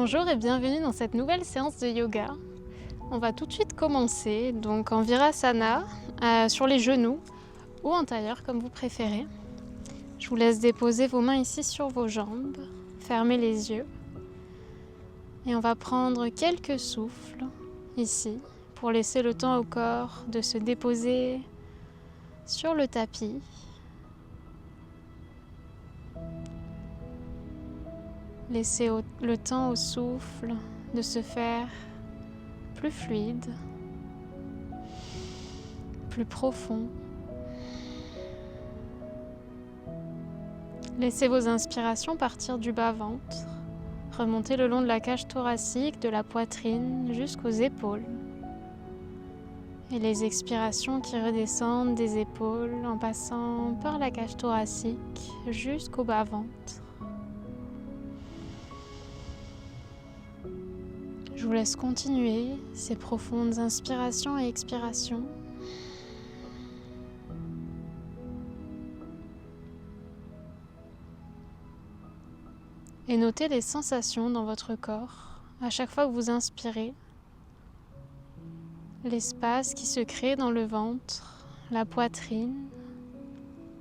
Bonjour et bienvenue dans cette nouvelle séance de yoga. On va tout de suite commencer donc en Virasana, sur les genoux ou en tailleur comme vous préférez. Je vous laisse déposer vos mains ici sur vos jambes, fermez les yeux et on va prendre quelques souffles ici pour laisser le temps au corps de se déposer sur le tapis. Laissez le temps au souffle de se faire plus fluide, plus profond. Laissez vos inspirations partir du bas-ventre, remonter le long de la cage thoracique, de la poitrine jusqu'aux épaules. Et les expirations qui redescendent des épaules en passant par la cage thoracique jusqu'au bas-ventre. Je vous laisse continuer ces profondes inspirations et expirations. Et notez les sensations dans votre corps à chaque fois que vous inspirez. L'espace qui se crée dans le ventre, la poitrine,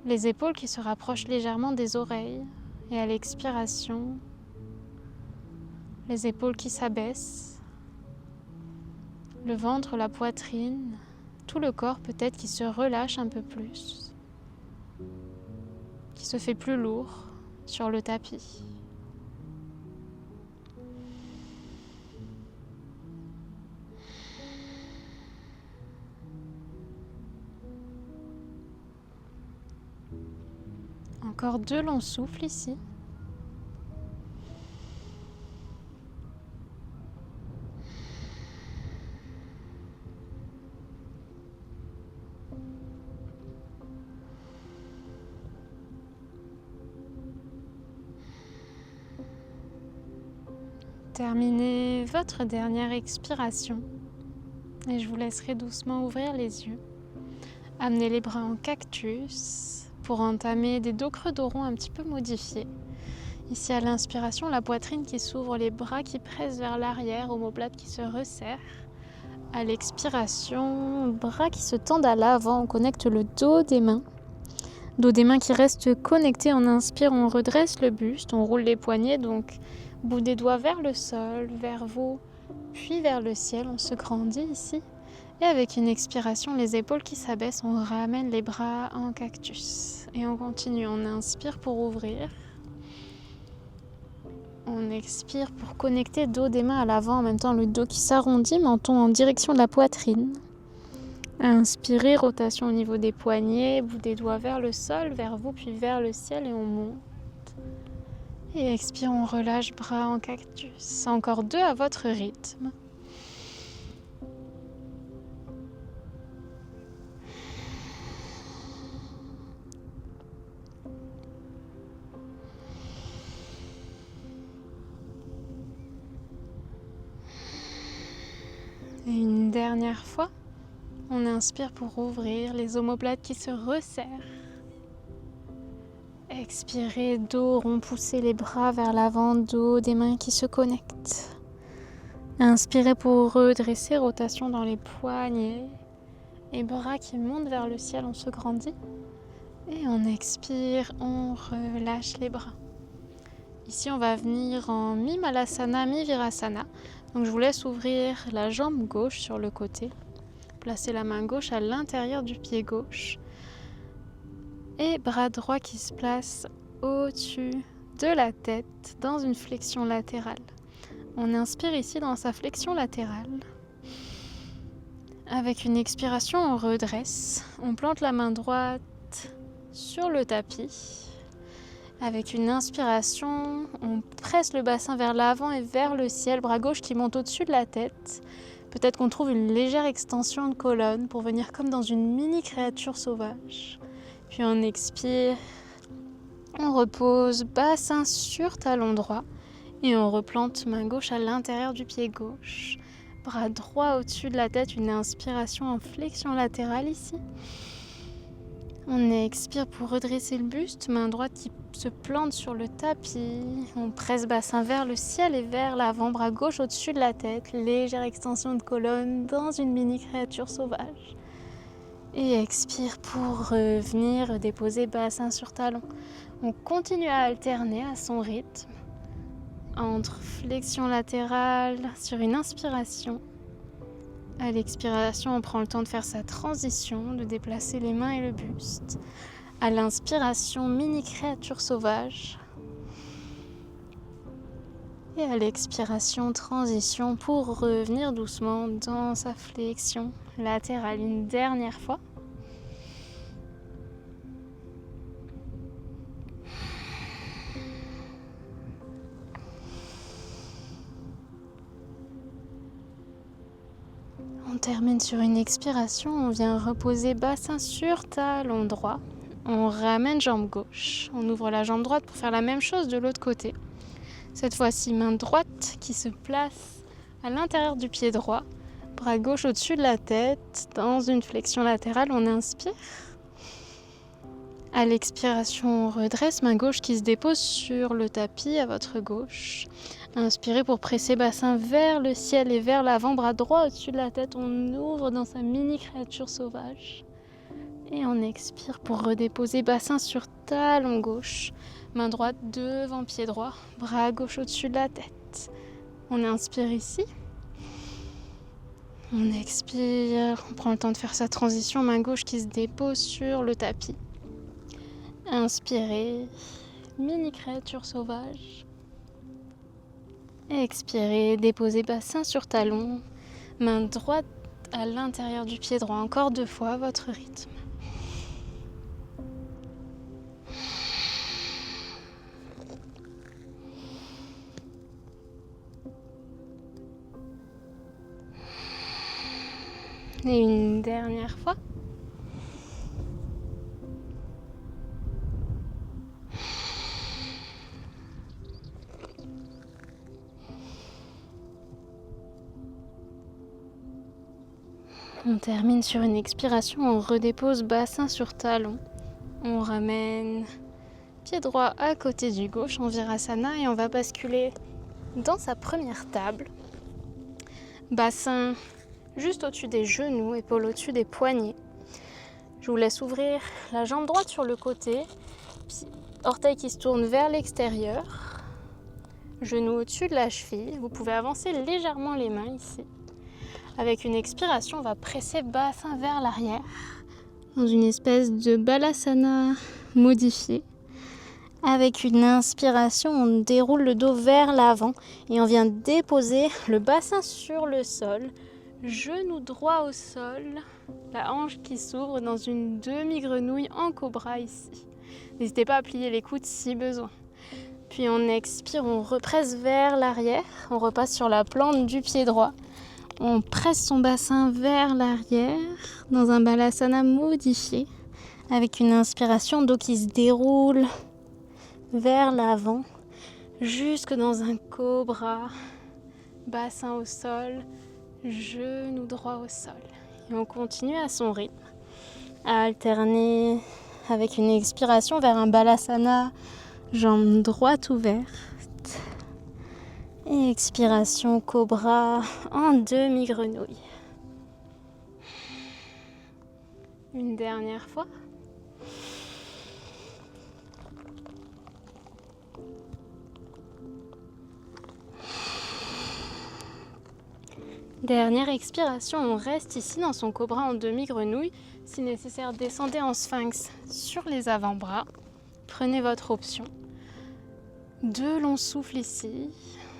les épaules qui se rapprochent légèrement des oreilles et à l'expiration, les épaules qui s'abaissent. Le ventre, la poitrine, tout le corps peut-être qui se relâche un peu plus, qui se fait plus lourd sur le tapis. Encore 2 longs souffles ici. Terminez votre dernière expiration et je vous laisserai doucement ouvrir les yeux. Amenez les bras en cactus pour entamer des dos creux dos ronds un petit peu modifiés. Ici à l'inspiration, la poitrine qui s'ouvre, les bras qui pressent vers l'arrière, omoplate qui se resserre. À l'expiration, bras qui se tendent à l'avant, on connecte le dos des mains. Dos des mains qui restent connectés, on inspire, on redresse le buste, on roule les poignets, donc bout des doigts vers le sol, vers vous, puis vers le ciel, on se grandit ici. Et avec une expiration, les épaules qui s'abaissent, on ramène les bras en cactus. Et on continue, on inspire pour ouvrir. On expire pour connecter dos des mains à l'avant, en même temps le dos qui s'arrondit, menton en direction de la poitrine. Inspirez, rotation au niveau des poignets, bout des doigts vers le sol, vers vous, puis vers le ciel et on monte. Et expire, on relâche, bras en cactus. Encore 2 à votre rythme. Et une dernière fois, on inspire pour ouvrir les omoplates qui se resserrent. Expirez, dos rond, poussez les bras vers l'avant, dos des mains qui se connectent. Inspirez pour redresser, rotation dans les poignets. Et bras qui montent vers le ciel, on se grandit. Et on expire, on relâche les bras. Ici, on va venir en mi-malasana, mi-virasana. Donc je vous laisse ouvrir la jambe gauche sur le côté. Placez la main gauche à l'intérieur du pied gauche. Et bras droit qui se place au-dessus de la tête dans une flexion latérale. On inspire ici dans sa flexion latérale. Avec une expiration, on redresse. On plante la main droite sur le tapis. Avec une inspiration, on presse le bassin vers l'avant et vers le ciel. Bras gauche qui monte au-dessus de la tête. Peut-être qu'on trouve une légère extension de colonne pour venir comme dans une mini créature sauvage. Puis on expire, on repose bassin sur talon droit et on replante main gauche à l'intérieur du pied gauche. Bras droit au-dessus de la tête, une inspiration en flexion latérale ici. On expire pour redresser le buste, main droite qui se plante sur le tapis. On presse bassin vers le ciel et vers l'avant, bras gauche au-dessus de la tête. Légère extension de colonne dans une mini créature sauvage. Et expire pour revenir déposer bassin sur talon. On continue à alterner à son rythme entre flexion latérale sur une inspiration. À l'expiration, on prend le temps de faire sa transition, de déplacer les mains et le buste. À l'inspiration, mini créature sauvage. Et à l'expiration, transition pour revenir doucement dans sa flexion latérale. Une dernière fois. On termine sur une expiration, on vient reposer bassin sur talon droit. On ramène jambe gauche, on ouvre la jambe droite pour faire la même chose de l'autre côté. Cette fois-ci, main droite qui se place à l'intérieur du pied droit, bras gauche au-dessus de la tête, dans une flexion latérale, on inspire. À l'expiration, on redresse, main gauche qui se dépose sur le tapis à votre gauche. Inspirez pour presser bassin vers le ciel et vers l'avant, bras droit au-dessus de la tête. On ouvre dans sa mini créature sauvage. Et on expire pour redéposer bassin sur talon gauche. Main droite devant pied droit, bras gauche au-dessus de la tête. On inspire ici. On expire, on prend le temps de faire sa transition. Main gauche qui se dépose sur le tapis. Inspirez, mini créature sauvage. Expirez, déposez bassin sur talon, main droite à l'intérieur du pied droit. Encore 2 fois, votre rythme. Et une dernière fois. On termine sur une expiration, on redépose bassin sur talon. On ramène pied droit à côté du gauche en Virasana et on va basculer dans sa première table. Bassin juste au-dessus des genoux, épaules au-dessus des poignets. Je vous laisse ouvrir la jambe droite sur le côté, orteil qui se tourne vers l'extérieur, genou au-dessus de la cheville. Vous pouvez avancer légèrement les mains ici. Avec une expiration, on va presser bassin vers l'arrière dans une espèce de balasana modifié. Avec une inspiration, on déroule le dos vers l'avant et on vient déposer le bassin sur le sol, genou droit au sol, la hanche qui s'ouvre dans une demi-grenouille en cobra ici. N'hésitez pas à plier les coudes si besoin. Puis on expire, on represse vers l'arrière, on repasse sur la plante du pied droit. On presse son bassin vers l'arrière dans un balasana modifié avec une inspiration, dos qui se déroule vers l'avant jusque dans un cobra, bassin au sol, genou droit au sol. Et on continue à son rythme, à alterner avec une expiration vers un balasana, jambe droite ouverte. Et expiration, cobra en demi-grenouille. Une dernière fois. Dernière expiration, on reste ici dans son cobra en demi-grenouille. Si nécessaire, descendez en sphinx sur les avant-bras. Prenez votre option. 2 longs souffles ici.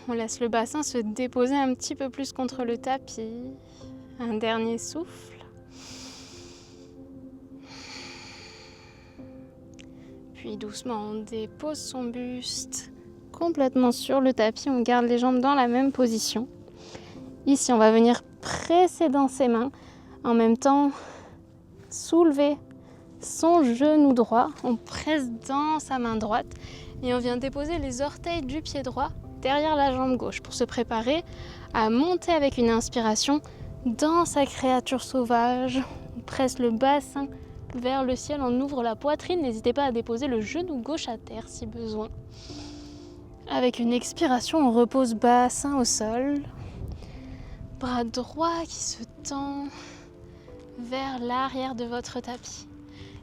On laisse le bassin se déposer un petit peu plus contre le tapis. Un dernier souffle. Puis doucement, on dépose son buste complètement sur le tapis. On garde les jambes dans la même position. Ici, on va venir presser dans ses mains. En même temps, soulever son genou droit. On presse dans sa main droite. Et on vient déposer les orteils du pied droit derrière la jambe gauche pour se préparer à monter avec une inspiration dans sa créature sauvage. On presse le bassin vers le ciel, on ouvre la poitrine. N'hésitez pas à déposer le genou gauche à terre si besoin. Avec une expiration, on repose bassin au sol. Bras droit qui se tend vers l'arrière de votre tapis.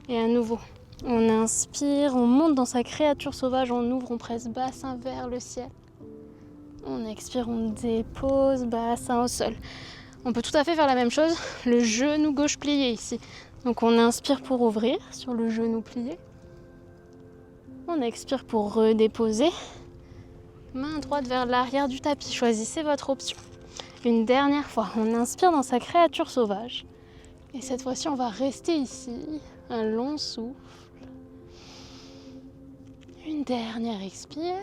Et à nouveau, on inspire, on monte dans sa créature sauvage, on ouvre, on presse bassin vers le ciel. On expire, on dépose bassin au sol. On peut tout à fait faire la même chose, le genou gauche plié ici. Donc on inspire pour ouvrir sur le genou plié. On expire pour redéposer. Main droite vers l'arrière du tapis, choisissez votre option. Une dernière fois, on inspire dans sa créature sauvage. Et cette fois-ci, on va rester ici, un long souffle. Une dernière expire.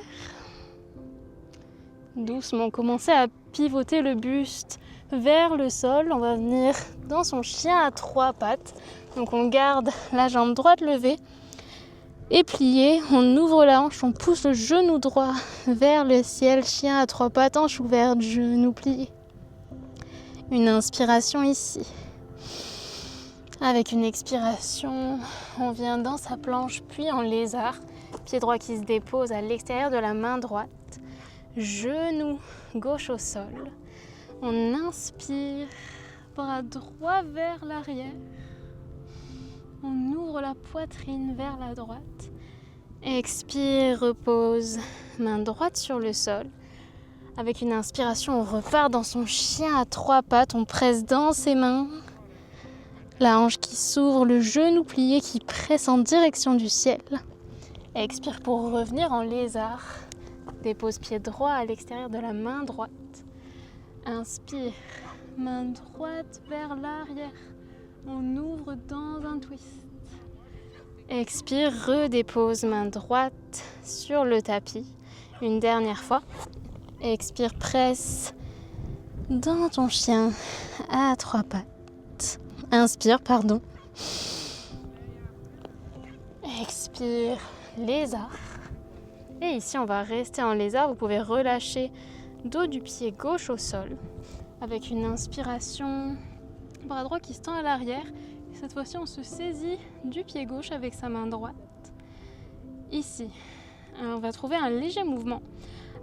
Doucement, commencez à pivoter le buste vers le sol. On va venir dans son chien à 3 pattes. Donc on garde la jambe droite levée et pliée. On ouvre la hanche, on pousse le genou droit vers le ciel. Chien à 3 pattes, hanche ouverte, genou plié. Une inspiration ici. Avec une expiration, on vient dans sa planche, puis en lézard. Pied droit qui se dépose à l'extérieur de la main droite. Genou gauche au sol. On inspire, bras droit vers l'arrière. On ouvre la poitrine vers la droite. Expire, repose, main droite sur le sol. Avec une inspiration, on repart dans son chien à 3 pattes. On presse dans ses mains. La hanche qui s'ouvre, le genou plié qui presse en direction du ciel. Expire pour revenir en lézard. Dépose pied droit à l'extérieur de la main droite. Inspire, main droite vers l'arrière. On ouvre dans un twist. Expire, redépose main droite sur le tapis. Une dernière fois. Expire, presse dans ton chien à 3 pattes. Inspire, pardon. Expire, lézard. Et ici, on va rester en lézard. Vous pouvez relâcher dos du pied gauche au sol. Avec une inspiration, bras droit qui se tend à l'arrière. Et cette fois-ci, on se saisit du pied gauche avec sa main droite. Ici, on va trouver un léger mouvement.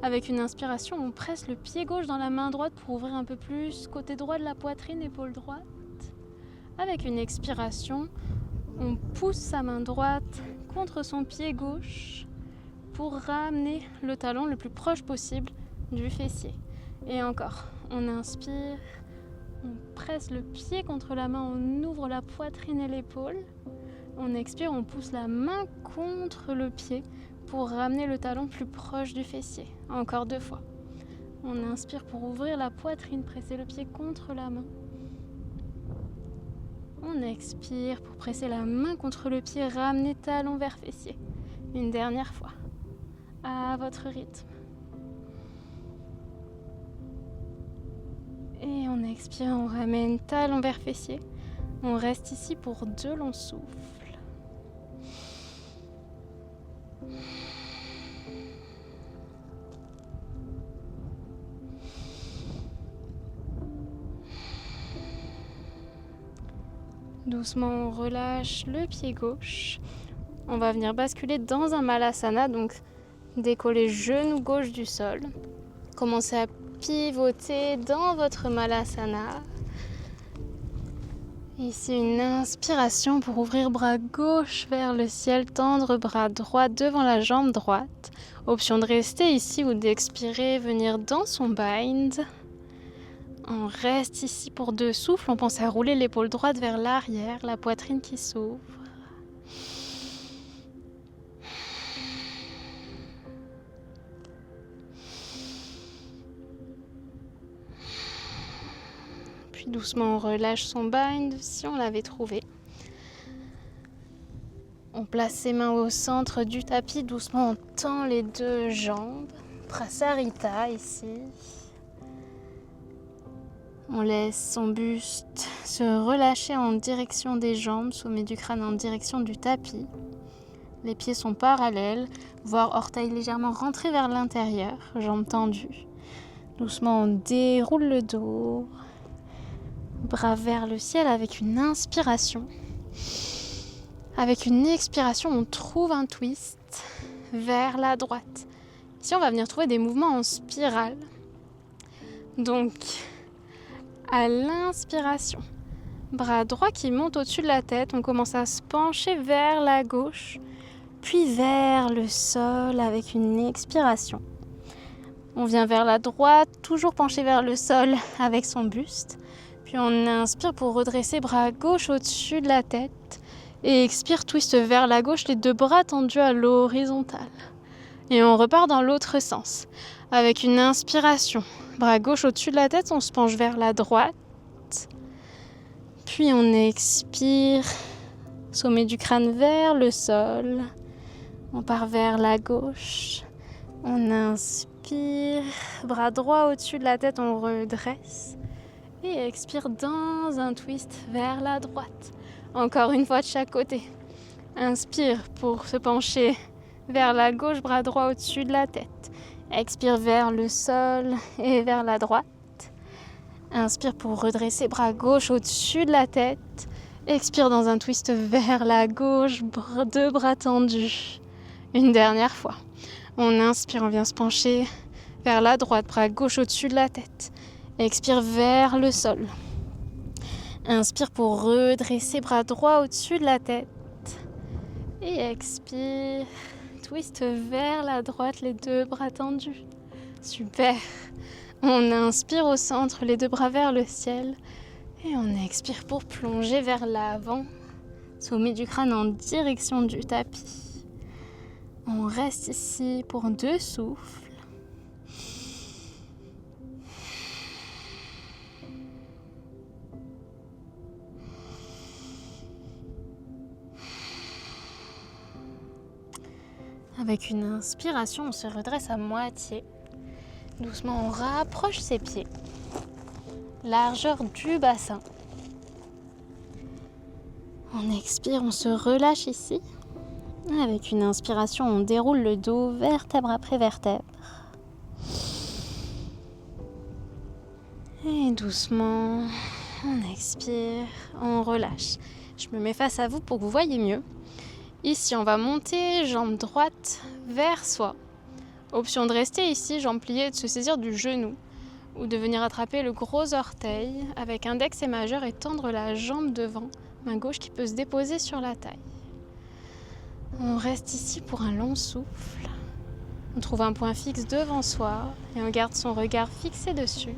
Avec une inspiration, on presse le pied gauche dans la main droite pour ouvrir un peu plus. Côté droit de la poitrine, épaule droite. Avec une expiration, on pousse sa main droite contre son pied gauche pour ramener le talon le plus proche possible du fessier. Et encore, on inspire, on presse le pied contre la main, on ouvre la poitrine et l'épaule. On expire, on pousse la main contre le pied pour ramener le talon plus proche du fessier. Encore 2 fois. On inspire pour ouvrir la poitrine, presser le pied contre la main. On expire pour presser la main contre le pied, ramener talon vers fessier. Une dernière fois, à votre rythme. Et on expire, on ramène talon vers fessier. On reste ici pour 2 longs souffles. Doucement, on relâche le pied gauche. On va venir basculer dans un Malasana, donc décoller genou gauche du sol. Commencez à pivoter dans votre Malasana. Ici, une inspiration pour ouvrir bras gauche vers le ciel, tendre bras droit devant la jambe droite. Option de rester ici ou d'expirer, venir dans son bind. On reste ici pour 2 souffles. On pense à rouler l'épaule droite vers l'arrière, la poitrine qui s'ouvre. Puis doucement, on relâche son bind si on l'avait trouvé. On place ses mains au centre du tapis. Doucement, on tend les 2 jambes. Prasarita ici. On laisse son buste se relâcher en direction des jambes, sommet du crâne en direction du tapis. Les pieds sont parallèles, voire orteils légèrement rentrés vers l'intérieur, jambes tendues. Doucement, on déroule le dos, bras vers le ciel avec une inspiration. Avec une expiration, on trouve un twist vers la droite. Ici, on va venir trouver des mouvements en spirale. Donc, à l'inspiration, bras droit qui monte au-dessus de la tête, on commence à se pencher vers la gauche, puis vers le sol avec une expiration. On vient vers la droite, toujours penché vers le sol avec son buste. Puis on inspire pour redresser bras gauche au-dessus de la tête. Et expire, twist vers la gauche, les 2 bras tendus à l'horizontale. Et on repart dans l'autre sens. Avec une inspiration, bras gauche au-dessus de la tête, on se penche vers la droite. Puis on expire, sommet du crâne vers le sol. On part vers la gauche. On inspire, bras droit au-dessus de la tête, on redresse. Et expire dans un twist vers la droite. Encore une fois de chaque côté. Inspire pour se pencher vers la gauche, bras droit au-dessus de la tête. Expire vers le sol et vers la droite. Inspire pour redresser bras gauche au-dessus de la tête. Expire dans un twist vers la gauche, 2 bras tendus. Une dernière fois. On inspire, on vient se pencher vers la droite, bras gauche au-dessus de la tête. Expire vers le sol. Inspire pour redresser bras droit au-dessus de la tête. Et expire. Twist vers la droite, les 2 bras tendus. Super. On inspire au centre, les 2 bras vers le ciel. Et on expire pour plonger vers l'avant. Sommet du crâne en direction du tapis. On reste ici pour 2 souffles. Avec une inspiration, on se redresse à moitié. Doucement, on rapproche ses pieds. Largeur du bassin. On expire, on se relâche ici. Avec une inspiration, on déroule le dos, vertèbre après vertèbre. Et doucement, on expire, on relâche. Je me mets face à vous pour que vous voyez mieux. Ici, on va monter, jambe droite vers soi. Option de rester ici, jambe pliée, de se saisir du genou ou de venir attraper le gros orteil avec index et majeur et tendre la jambe devant, main gauche qui peut se déposer sur la taille. On reste ici pour un long souffle. On trouve un point fixe devant soi et on garde son regard fixé dessus.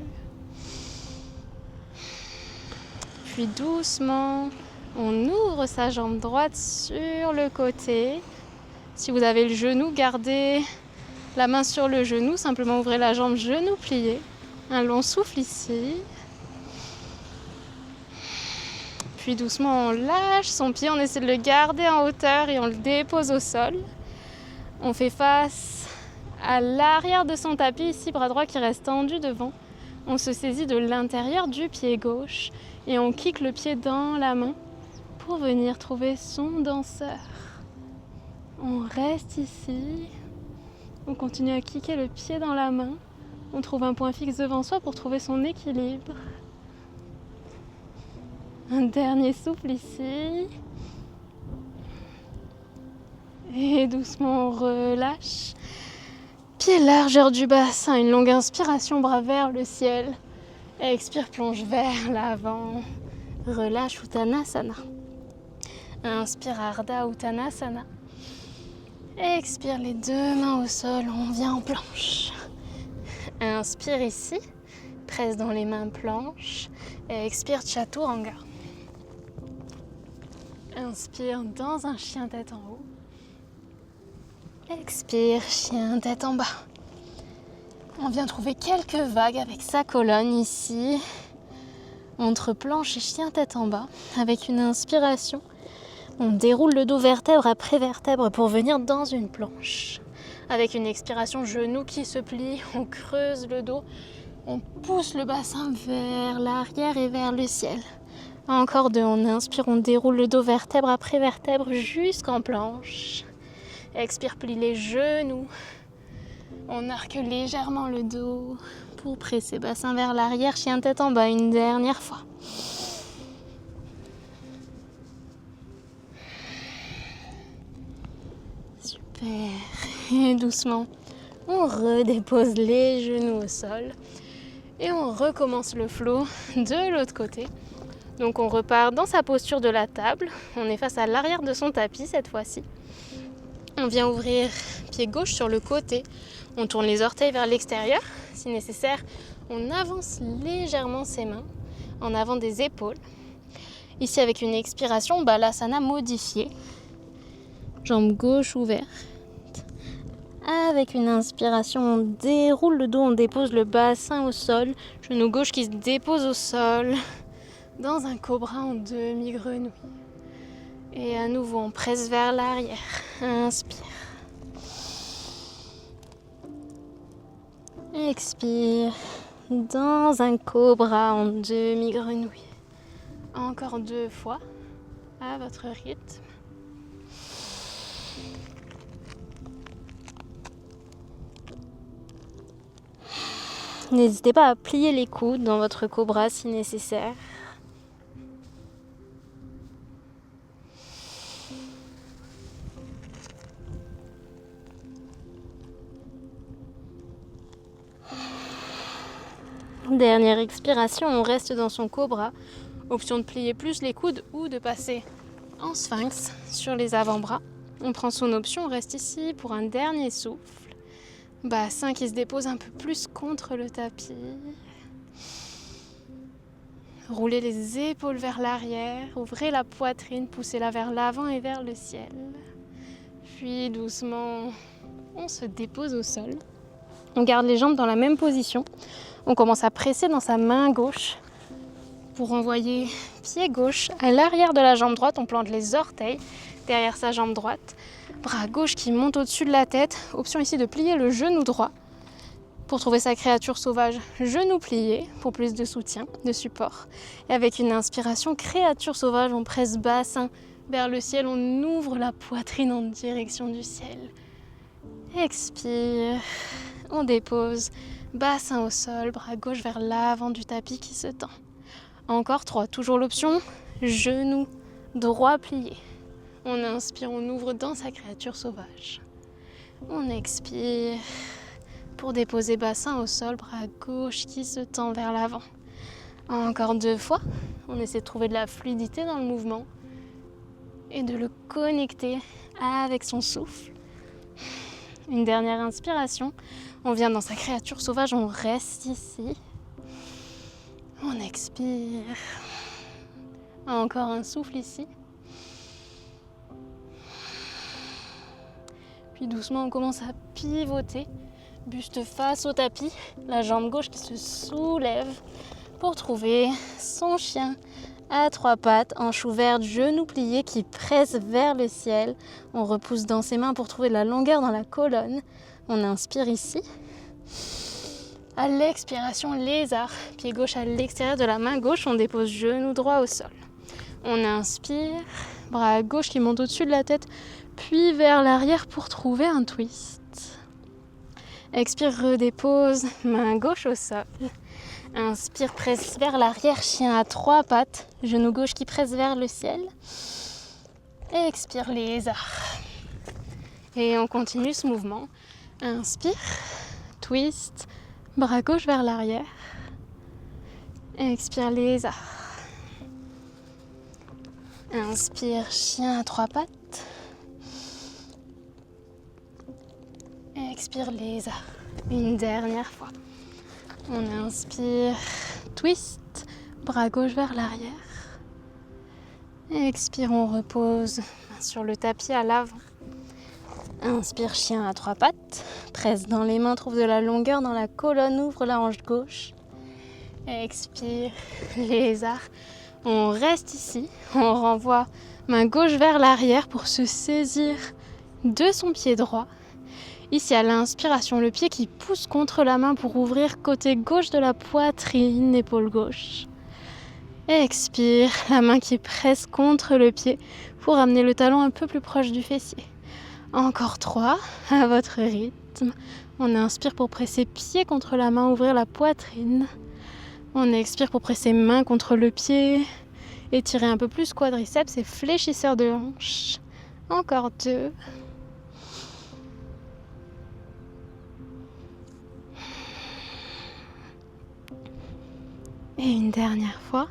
Puis doucement, on ouvre sa jambe droite sur le côté. Si vous avez le genou, gardez la main sur le genou. Simplement ouvrez la jambe genou plié. Un long souffle ici. Puis doucement, on lâche son pied. On essaie de le garder en hauteur et on le dépose au sol. On fait face à l'arrière de son tapis. Ici, bras droit qui reste tendu devant. On se saisit de l'intérieur du pied gauche et on kick le pied dans la main pour venir trouver son danseur. On reste ici, on continue à kicker le pied dans la main, on trouve un point fixe devant soi pour trouver son équilibre. Un dernier souffle ici. Et doucement on relâche. Pied largeur du bassin, une longue inspiration, bras vers le ciel. Expire, plonge vers l'avant. Relâche Uttanasana. Inspire Ardha Uttanasana. Expire les 2 mains au sol, on vient en planche. Inspire ici, presse dans les mains planche. Expire Chaturanga. Inspire dans un chien tête en haut. Expire, chien tête en bas. On vient trouver quelques vagues avec sa colonne ici. Entre planche et chien tête en bas. Avec une inspiration, on déroule le dos vertèbre après vertèbre pour venir dans une planche. Avec une expiration, genou qui se plie, on creuse le dos. On pousse le bassin vers l'arrière et vers le ciel. Encore 2, on inspire, on déroule le dos vertèbre après vertèbre jusqu'en planche. Expire, plie les genoux. On arque légèrement le dos pour presser bassin vers l'arrière, chien tête en bas une dernière fois. Super. Et doucement, on redépose les genoux au sol et on recommence le flow de l'autre côté. Donc on repart dans sa posture de la table. On est face à l'arrière de son tapis cette fois-ci. On vient ouvrir pied gauche sur le côté. On tourne les orteils vers l'extérieur. Si nécessaire, on avance légèrement ses mains en avant des épaules. Ici, avec une expiration, Balasana modifié. Jambe gauche ouverte. Avec une inspiration, on déroule le dos, on dépose le bassin au sol. Genou gauche qui se dépose au sol. Dans un cobra en demi-grenouille. Et à nouveau, on presse vers l'arrière. Inspire. Expire. Dans un cobra en demi-grenouille. Encore 2 fois, à votre rythme. N'hésitez pas à plier les coudes dans votre cobra si nécessaire. Dernière expiration, on reste dans son cobra. Option de plier plus les coudes ou de passer en sphinx sur les avant-bras. On prend son option, on reste ici pour un dernier souffle. Bassin qui se dépose un peu plus contre le tapis. Roulez les épaules vers l'arrière, ouvrez la poitrine, poussez-la vers l'avant et vers le ciel. Puis doucement, on se dépose au sol. On garde les jambes dans la même position. On commence à presser dans sa main gauche pour envoyer pied gauche à l'arrière de la jambe droite. On plante les orteils derrière sa jambe droite. Bras gauche qui monte au-dessus de la tête. Option ici de plier le genou droit pour trouver sa créature sauvage. Genou plié pour plus de soutien, de support. Et avec une inspiration, créature sauvage, on presse bassin vers le ciel. On ouvre la poitrine en direction du ciel. Expire. On dépose. Bassin au sol, bras gauche vers l'avant du tapis qui se tend. Encore 3, toujours l'option, genou droit plié. On inspire, on ouvre dans sa créature sauvage. On expire pour déposer bassin au sol, bras gauche qui se tend vers l'avant. Encore 2 fois, on essaie de trouver de la fluidité dans le mouvement et de le connecter avec son souffle. Une dernière inspiration. On vient dans sa créature sauvage, on reste ici. On expire. Encore un souffle ici. Puis doucement, on commence à pivoter. Buste face au tapis. La jambe gauche qui se soulève pour trouver son chien à 3 pattes, hanche ouverte, genou plié qui presse vers le ciel. On repousse dans ses mains pour trouver de la longueur dans la colonne. On inspire ici. À l'expiration, lézard. Pied gauche à l'extérieur de la main gauche. On dépose genou droit au sol. On inspire. Bras gauche qui monte au-dessus de la tête. Puis vers l'arrière pour trouver un twist. Expire, redépose. Main gauche au sol. Inspire, presse vers l'arrière. Chien à 3 pattes. Genou gauche qui presse vers le ciel. Expire, lézard. Et on continue ce mouvement. Inspire, twist, bras gauche vers l'arrière. Expire, lézard. Inspire, chien à 3 pattes. Expire, lézard. Une dernière fois. On inspire, twist, bras gauche vers l'arrière. Expire, on repose sur le tapis à l'avant. Inspire, chien à 3 pattes. Presse dans les mains, trouve de la longueur dans la colonne, ouvre la hanche gauche. Expire, lézard. On reste ici, on renvoie main gauche vers l'arrière pour se saisir de son pied droit. Ici, à l'inspiration, le pied qui pousse contre la main pour ouvrir côté gauche de la poitrine, épaule gauche. Expire, la main qui presse contre le pied pour amener le talon un peu plus proche du fessier. Encore 3, à votre rythme. On inspire pour presser pied contre la main, ouvrir la poitrine. On expire pour presser main contre le pied. Étirer un peu plus quadriceps et fléchisseur de hanche. Encore 2. Et une dernière fois.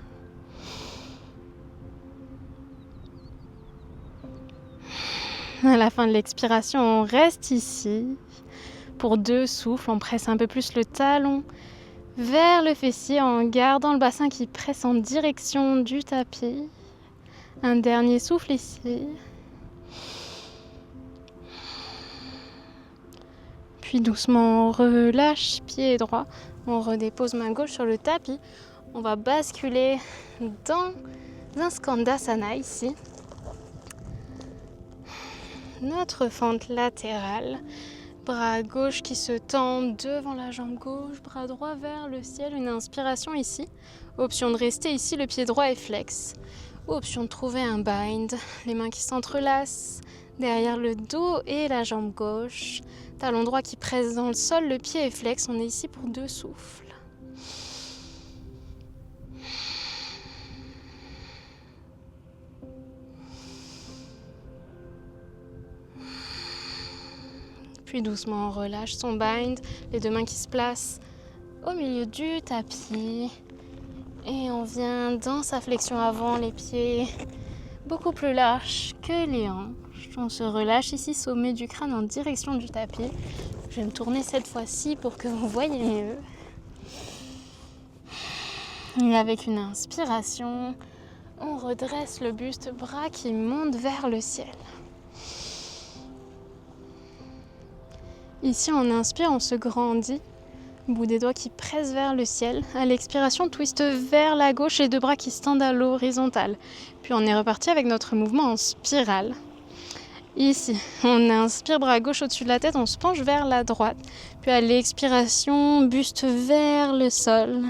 À la fin de l'expiration, on reste ici. Pour 2 souffles, on presse un peu plus le talon vers le fessier en gardant le bassin qui presse en direction du tapis. Un dernier souffle ici. Puis doucement, on relâche pied droit. On redépose main gauche sur le tapis. On va basculer dans un Skandasana ici. Notre fente latérale. Bras gauche qui se tend devant la jambe gauche, bras droit vers le ciel, une inspiration ici. Option de rester ici, le pied droit est flex. Option de trouver un bind, les mains qui s'entrelacent derrière le dos et la jambe gauche. Talon droit qui presse dans le sol, le pied est flex, on est ici pour 2 souffles. Puis doucement, on relâche son bind, les 2 mains qui se placent au milieu du tapis. Et on vient dans sa flexion avant, les pieds beaucoup plus larges que les hanches. On se relâche ici, sommet du crâne en direction du tapis. Je vais me tourner cette fois-ci pour que vous voyez mieux. Et avec une inspiration, on redresse le buste, bras qui montent vers le ciel. Ici, on inspire, on se grandit. Bout des doigts qui pressent vers le ciel. À l'expiration, twist vers la gauche, les 2 bras qui se tendent à l'horizontale. Puis on est reparti avec notre mouvement en spirale. Ici, on inspire, bras gauche au-dessus de la tête, on se penche vers la droite. Puis à l'expiration, buste vers le sol.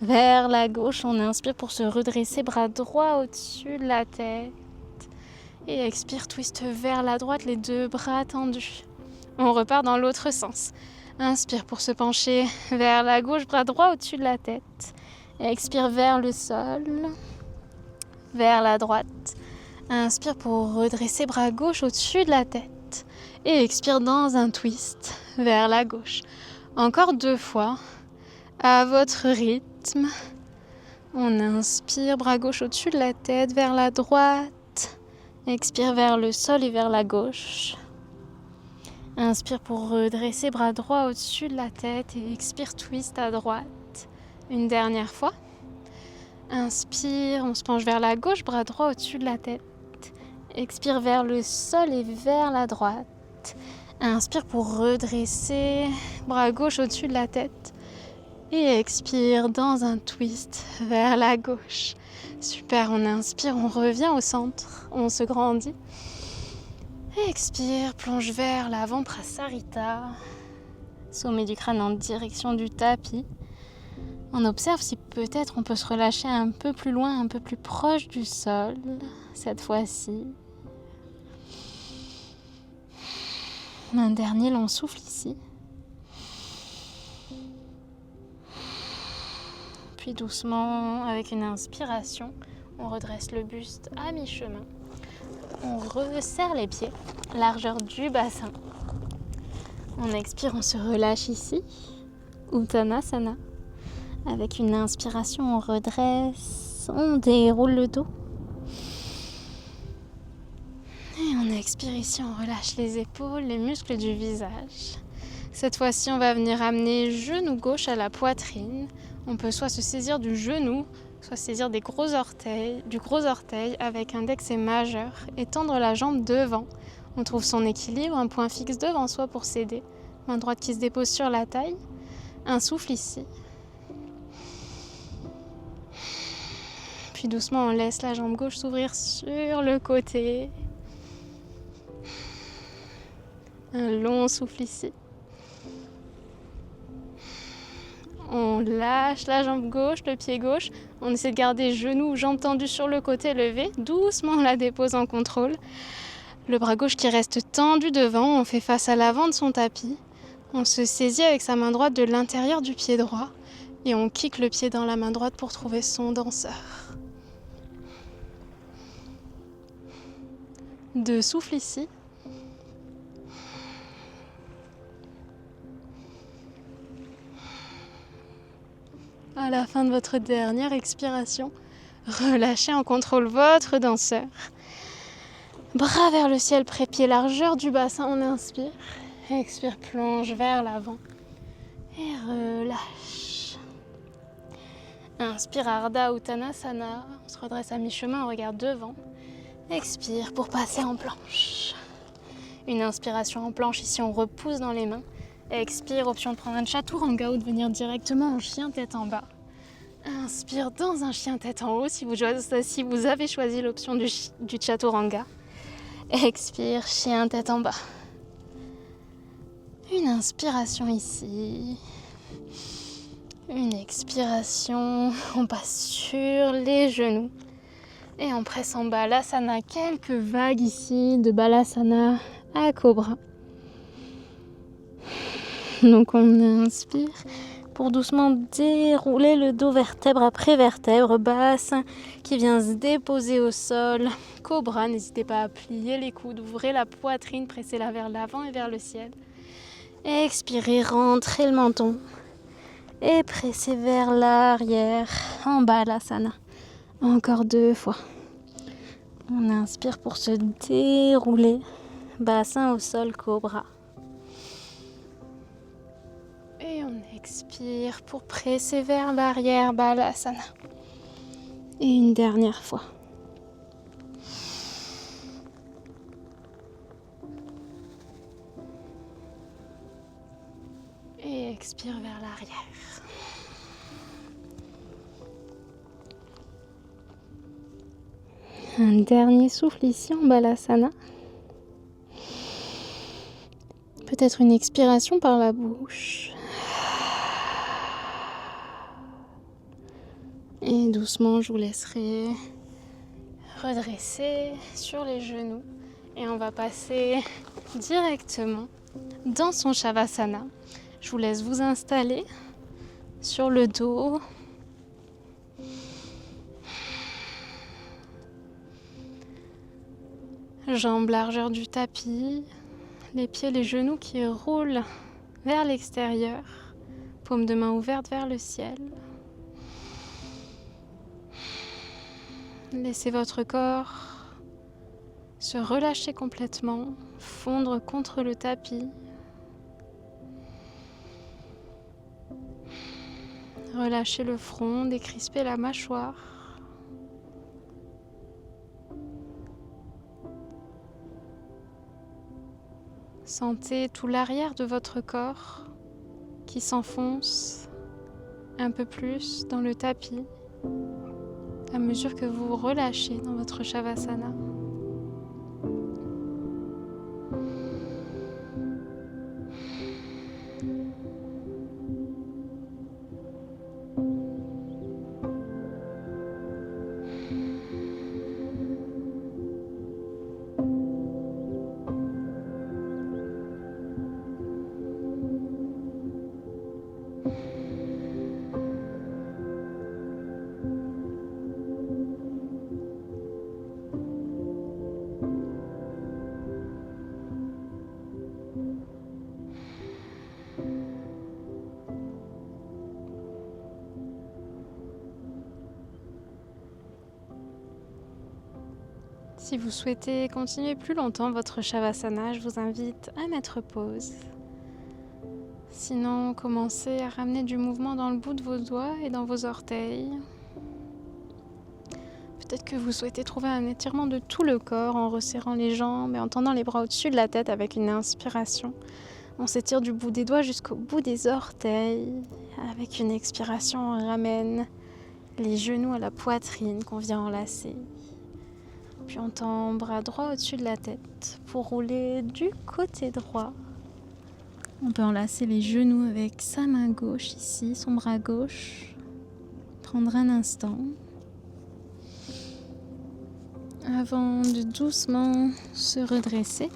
Vers la gauche, on inspire pour se redresser, bras droit au-dessus de la tête. Et expire, twist vers la droite, les 2 bras tendus. On repart dans l'autre sens. Inspire pour se pencher vers la gauche, bras droit au-dessus de la tête. Expire vers le sol, vers la droite. Inspire pour redresser, bras gauche au-dessus de la tête. Et expire dans un twist vers la gauche. Encore 2 fois, à votre rythme. On inspire, bras gauche au-dessus de la tête, vers la droite. Expire vers le sol et vers la gauche. Inspire pour redresser, bras droit au-dessus de la tête et expire, twist à droite. Une dernière fois. Inspire, on se penche vers la gauche, bras droit au-dessus de la tête. Expire vers le sol et vers la droite. Inspire pour redresser, bras gauche au-dessus de la tête. Et expire dans un twist vers la gauche. Super, on inspire, on revient au centre, on se grandit. Expire, plonge vers l'avant, Prasarita. Sommet du crâne en direction du tapis. On observe si peut-être on peut se relâcher un peu plus loin, un peu plus proche du sol, cette fois-ci. Un dernier long souffle ici. Puis doucement, avec une inspiration, on redresse le buste à mi-chemin. On resserre les pieds, largeur du bassin. On expire, on se relâche ici. Uttanasana. Avec une inspiration, on redresse, on déroule le dos. Et on expire ici, on relâche les épaules, les muscles du visage. Cette fois-ci, on va venir amener genou gauche à la poitrine. On peut soit se saisir du genou, soit saisir du gros orteil avec index et majeur et tendre la jambe devant. On trouve son équilibre, un point fixe devant soi pour s'aider. Main droite qui se dépose sur la taille. Un souffle ici. Puis doucement, on laisse la jambe gauche s'ouvrir sur le côté. Un long souffle ici. On lâche la jambe gauche, le pied gauche. On essaie de garder genoux, jambes tendues sur le côté levé. Doucement, on la dépose en contrôle. Le bras gauche qui reste tendu devant. On fait face à l'avant de son tapis. On se saisit avec sa main droite de l'intérieur du pied droit. Et on kick le pied dans la main droite pour trouver son danseur. 2 souffles ici. À la fin de votre dernière expiration, relâchez en contrôle votre danseur. Bras vers le ciel, pré-pied, largeur du bassin, on inspire. Expire, plonge vers l'avant et relâche. Inspire, Ardha Uttanasana, on se redresse à mi-chemin, on regarde devant. Expire pour passer en planche. Une inspiration en planche, ici on repousse dans les mains. Expire, option de prendre un chaturanga ou de venir directement en chien tête en bas. Inspire dans un chien tête en haut si vous avez choisi l'option du chaturanga. Expire, chien tête en bas. Une inspiration ici. Une expiration. On passe sur les genoux. Et on presse en Balasana. Quelques vagues ici de Balasana à Cobra. Donc on inspire pour doucement dérouler le dos vertèbre après vertèbre, bassin qui vient se déposer au sol. Cobra, n'hésitez pas à plier les coudes, ouvrez la poitrine, pressez-la vers l'avant et vers le ciel. Expirez, rentrez le menton et pressez vers l'arrière en Balasana. Encore 2 fois. On inspire pour se dérouler, bassin au sol, Cobra. Et on expire pour presser vers l'arrière, Balasana. Et une dernière fois. Et expire vers l'arrière. Un dernier souffle ici en Balasana. Peut-être une expiration par la bouche. Et doucement, je vous laisserai redresser sur les genoux. Et on va passer directement dans son Shavasana. Je vous laisse vous installer sur le dos. Jambes largeur du tapis. Les pieds, les genoux qui roulent vers l'extérieur. Paume de main ouverte vers le ciel. Laissez votre corps se relâcher complètement, fondre contre le tapis. Relâchez le front, décrispez la mâchoire. Sentez tout l'arrière de votre corps qui s'enfonce un peu plus dans le tapis à mesure que vous vous relâchez dans votre Shavasana. Si vous souhaitez continuer plus longtemps votre Shavasana, je vous invite à mettre pause. Sinon, commencez à ramener du mouvement dans le bout de vos doigts et dans vos orteils. Peut-être que vous souhaitez trouver un étirement de tout le corps en resserrant les jambes et en tendant les bras au-dessus de la tête avec une inspiration. On s'étire du bout des doigts jusqu'au bout des orteils. Avec une expiration, on ramène les genoux à la poitrine qu'on vient enlacer. Puis on tend bras droit au-dessus de la tête pour rouler du côté droit. On peut enlacer les genoux avec sa main gauche ici, son bras gauche. Prendre un instant. Avant de doucement se redresser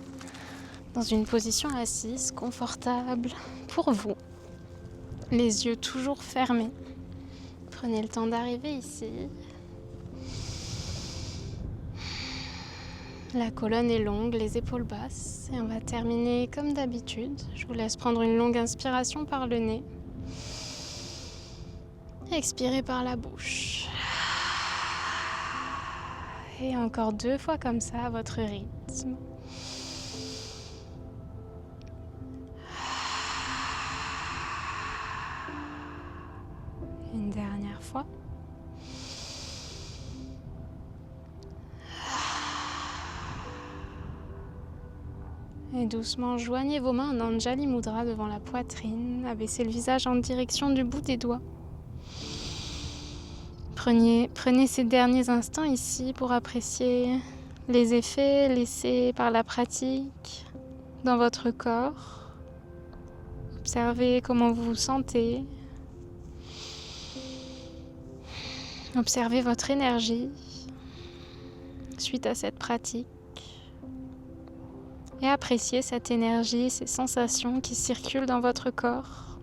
dans une position assise, confortable pour vous. Les yeux toujours fermés. Prenez le temps d'arriver ici. La colonne est longue, les épaules basses. Et on va terminer comme d'habitude. Je vous laisse prendre une longue inspiration par le nez. Expirez par la bouche. Et encore 2 fois comme ça à votre rythme. Une dernière fois. Et doucement, joignez vos mains en Anjali Mudra devant la poitrine. Abaissez le visage en direction du bout des doigts. Prenez ces derniers instants ici pour apprécier les effets laissés par la pratique dans votre corps. Observez comment vous vous sentez. Observez votre énergie suite à cette pratique. Et appréciez cette énergie, ces sensations qui circulent dans votre corps.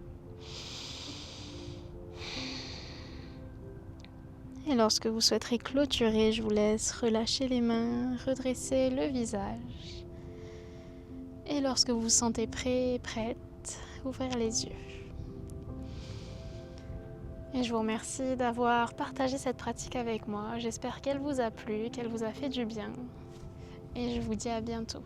Et lorsque vous souhaiterez clôturer, je vous laisse relâcher les mains, redresser le visage. Et lorsque vous vous sentez prêt, prête, ouvrir les yeux. Et je vous remercie d'avoir partagé cette pratique avec moi. J'espère qu'elle vous a plu, qu'elle vous a fait du bien. Et je vous dis à bientôt.